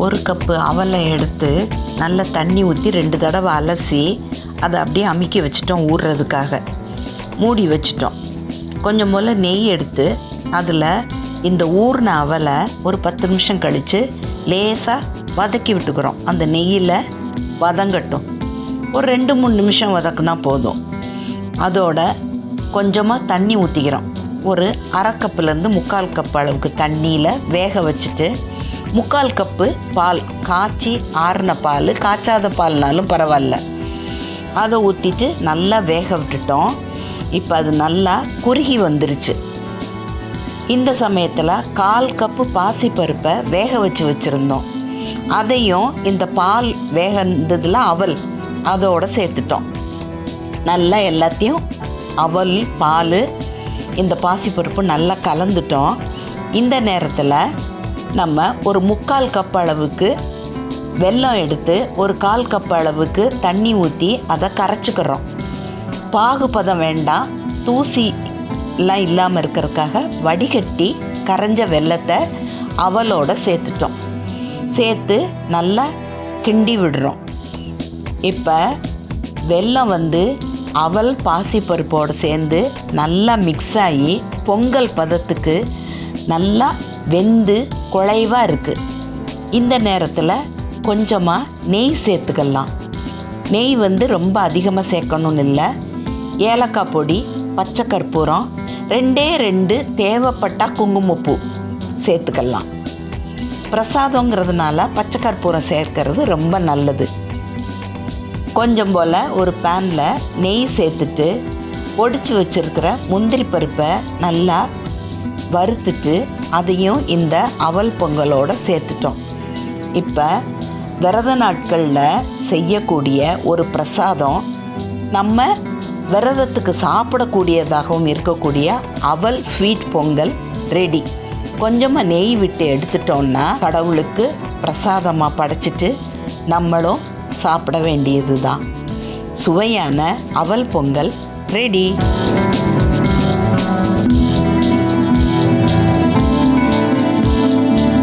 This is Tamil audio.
ஒரு கப்பு அவலை எடுத்து நல்லா தண்ணி ஊற்றி 2 தடவை அலசி அதை அப்படியே அமுக்கி வச்சிட்டோம் ஊறுறதுக்காக. மூடி வச்சிட்டோம். கொஞ்சம் போல் நெய் எடுத்து அதில் இந்த ஊறின அவலை ஒரு 10 நிமிஷம் கழித்து லேசாக வதக்கி விட்டுக்கிறோம். அந்த நெய்யில் வதங்கட்டும். ஒரு 2-3 நிமிஷம் வதக்குனா போதும். அதோட கொஞ்சமாக தண்ணி ஊற்றிக்கிறோம். ஒரு அரை கப்புலேருந்து 3/4 கப் அளவுக்கு தண்ணியில் வேக வச்சுட்டு 3/4 கப்பு பால், காய்ச்சி ஆறின பால், காய்ச்சாத பால்னாலும் பரவாயில்ல, அதை ஊற்றிட்டு நல்லா வேக விட்டுட்டோம். இப்போ அது நல்லா குறுகி வந்துருச்சு. இந்த சமயத்தில் 1/4 கப்பு பாசிப்பருப்பை வேக வச்சுருந்தோம். அதையும் இந்த பால் வேகந்ததில் அவல் அதோடு சேர்த்துட்டோம். நல்லா எல்லாத்தையும் அவல், பால், இந்த பாசிப்பருப்பு நல்லா கலந்துட்டோம். இந்த நேரத்தில் நம்ம ஒரு 3/4 கப் அளவுக்கு வெல்லம் எடுத்து ஒரு 1/4 கப் அளவுக்கு தண்ணி ஊற்றி அதை கரைச்சிக்கிறோம். பாகுபதம் வேண்டாம், தூசிலாம் இல்லாமல் இருக்கிறதுக்காக வடிகட்டி கரைஞ்ச வெல்லத்தை அவலோடு சேர்த்துட்டோம். சேர்த்து நல்லா கிண்டி விடுறோம். இப்போ வெல்லம் அவல் பாசிப்பருப்போடு சேர்ந்து நல்லா மிக்ஸ் ஆகி பொங்கல் பதத்துக்கு நல்லா வெந்து குழைவாக இருக்குது. இந்த நேரத்தில் கொஞ்சமாக நெய் சேர்த்துக்கலாம். நெய் ரொம்ப அதிகமாக சேர்க்கணும்னு இல்லை. ஏலக்காய் பொடி, பச்சை கற்பூரம், 2 தேவைப்பட்டால் குங்குமப்பூ சேர்த்துக்கலாம். பிரசாதங்கிறதுனால பச்சை கற்பூரம் சேர்க்கறது ரொம்ப நல்லது. கொஞ்சம் போல் ஒரு பேனில் நெய் சேர்த்துட்டு ஒடிச்சு வச்சுருக்கிற முந்திரி பருப்பை நல்லா வறுத்துட்டு அதையும் இந்த அவல் பொங்கலோடு சேர்த்துட்டோம். இப்போ விரத நாட்களில் செய்யக்கூடிய ஒரு பிரசாதம், நம்ம விரதத்துக்கு சாப்பிடக்கூடியதாகவும் இருக்கக்கூடிய அவல் ஸ்வீட் பொங்கல் ரெடி. கொஞ்சமாக நெய் விட்டு எடுத்துட்டோன்னா கடவுளுக்கு பிரசாதமாக படைச்சிட்டு நம்மளும் சாப்பிட வேண்டியது தான். சுவையான அவல் பொங்கல் ரெடி.